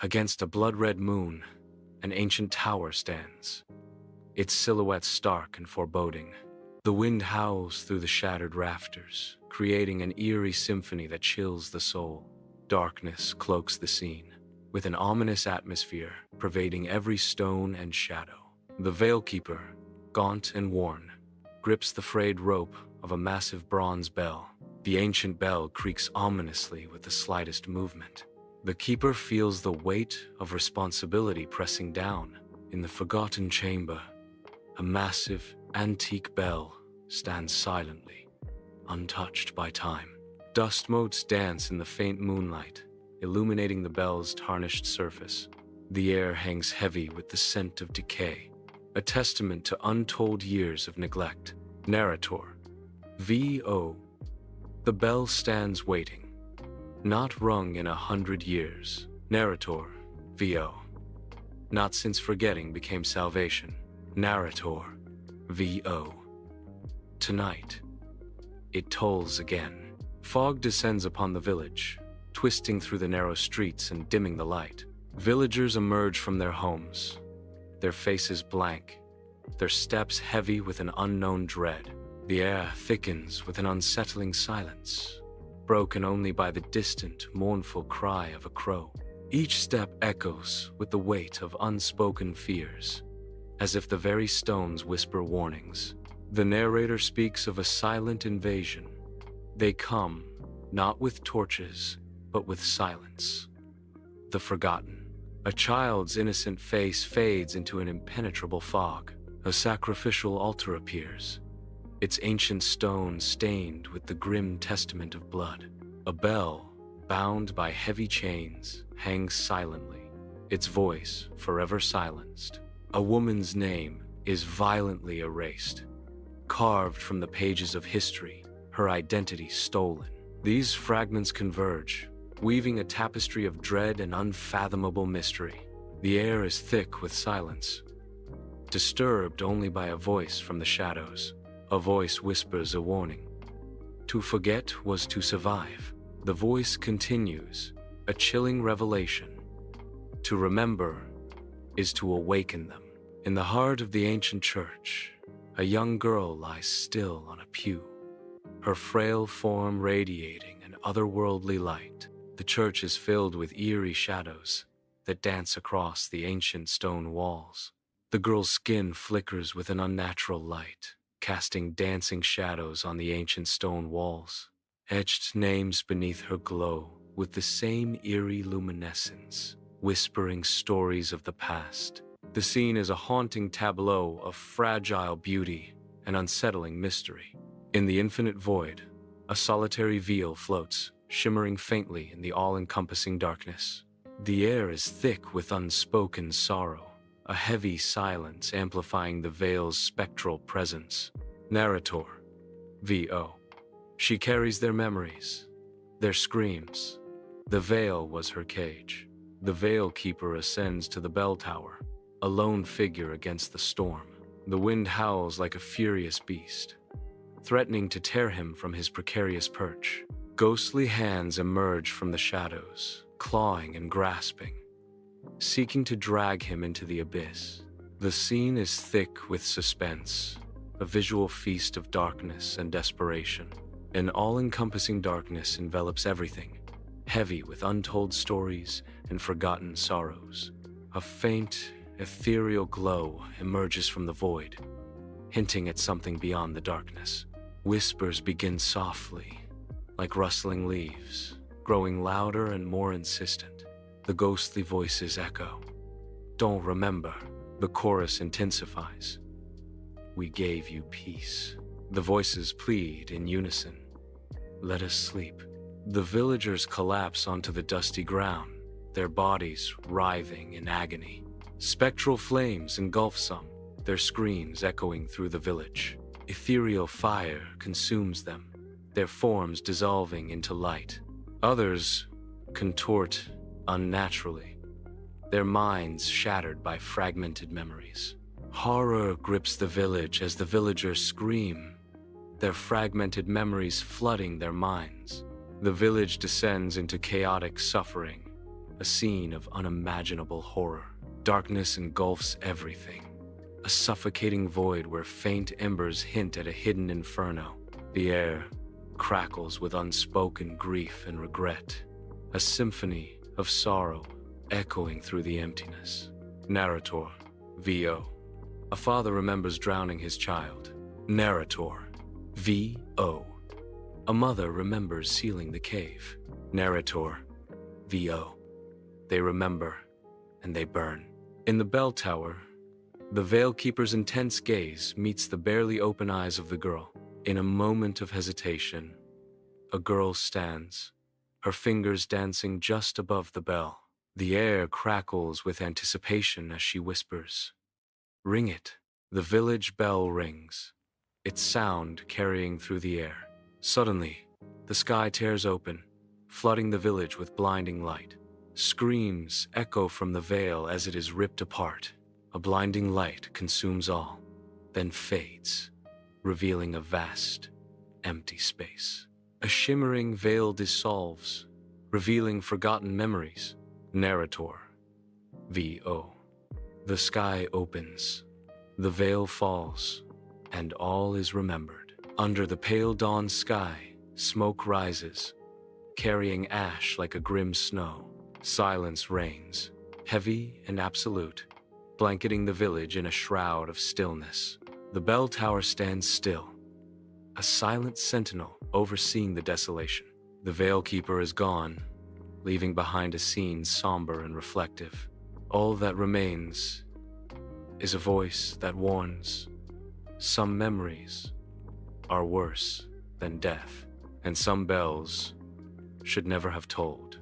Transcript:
Against a blood-red moon, an ancient tower stands, its silhouette stark and foreboding. The wind howls through the shattered rafters, creating an eerie symphony that chills the soul. Darkness cloaks the scene, with an ominous atmosphere pervading every stone and shadow. The Veilkeeper, gaunt and worn, grips the frayed rope of a massive bronze bell. The ancient bell creaks ominously with the slightest movement. The Keeper feels the weight of responsibility pressing down. In the forgotten chamber, a massive, antique bell stands silently, untouched by time. Dust motes dance in the faint moonlight, illuminating the bell's tarnished surface. The air hangs heavy with the scent of decay, a testament to untold years of neglect. Narrator, V.O. The bell stands waiting, not rung in 100 years. Narrator, V.O. Not since forgetting became salvation. Narrator, V.O. Tonight, it tolls again. Fog descends upon the village, twisting through the narrow streets and dimming the light. Villagers emerge from their homes, their faces blank, their steps heavy with an unknown dread. The air thickens with an unsettling silence, broken only by the distant, mournful cry of a crow. Each step echoes with the weight of unspoken fears, as if the very stones whisper warnings. The narrator speaks of a silent invasion. They come, not with torches, but with silence. The forgotten. A child's innocent face fades into an impenetrable fog. A sacrificial altar appears, its ancient stone stained with the grim testament of blood. A bell, bound by heavy chains, hangs silently, its voice forever silenced. A woman's name is violently erased, carved from the pages of history, her identity stolen. These fragments converge, weaving a tapestry of dread and unfathomable mystery. The air is thick with silence, disturbed only by a voice from the shadows. A voice whispers a warning. To forget was to survive. The voice continues, a chilling revelation. To remember is to awaken them. In the heart of the ancient church, a young girl lies still on a pew, her frail form radiating an otherworldly light. The church is filled with eerie shadows that dance across the ancient stone walls. The girl's skin flickers with an unnatural light, casting dancing shadows on the ancient stone walls. Etched names beneath her glow with the same eerie luminescence, whispering stories of the past. The scene is a haunting tableau of fragile beauty and unsettling mystery. In the infinite void, a solitary veil floats, shimmering faintly in the all-encompassing darkness. The air is thick with unspoken sorrow, a heavy silence amplifying the veil's spectral presence. Narrator, V.O. She carries their memories, their screams. The veil was her cage. The Veilkeeper ascends to the bell tower, a lone figure against the storm. The wind howls like a furious beast, threatening to tear him from his precarious perch. Ghostly hands emerge from the shadows, clawing and grasping, seeking to drag him into the abyss. The scene is thick with suspense, a visual feast of darkness and desperation. An all-encompassing darkness envelops everything, heavy with untold stories and forgotten sorrows. A faint, ethereal glow emerges from the void, hinting at something beyond the darkness. Whispers begin softly, like rustling leaves, growing louder and more insistent. The ghostly voices echo. Don't remember. The chorus intensifies. We gave you peace. The voices plead in unison. Let us sleep. The villagers collapse onto the dusty ground, their bodies writhing in agony. Spectral flames engulf some, their screams echoing through the village. Ethereal fire consumes them, their forms dissolving into light. Others contort unnaturally, their minds shattered by fragmented memories. Horror grips the village as the villagers scream, their fragmented memories flooding their minds. The village descends into chaotic suffering, a scene of unimaginable horror. Darkness engulfs everything, a suffocating void where faint embers hint at a hidden inferno. The air crackles with unspoken grief and regret, a symphony of sorrow echoing through the emptiness. Narrator, VO. A father remembers drowning his child. Narrator, VO. A mother remembers sealing the cave. Narrator, VO. They remember, and they burn. In the bell tower, the Veil Keeper's intense gaze meets the barely open eyes of the girl. In a moment of hesitation, a girl stands, her fingers dancing just above the bell. The air crackles with anticipation as she whispers, "Ring it." The village bell rings, its sound carrying through the air. Suddenly, the sky tears open, flooding the village with blinding light. Screams echo from the veil as it is ripped apart. A blinding light consumes all, then fades, revealing a vast, empty space. A shimmering veil dissolves, revealing forgotten memories. Narrator, VO. The sky opens, the veil falls, and all is remembered. Under the pale dawn sky, smoke rises, carrying ash like a grim snow. Silence reigns, heavy and absolute, blanketing the village in a shroud of stillness. The bell tower stands still, a silent sentinel overseeing the desolation. The Veil Keeper is gone, leaving behind a scene somber and reflective. All that remains is a voice that warns, some memories are worse than death, and some bells should never have tolled.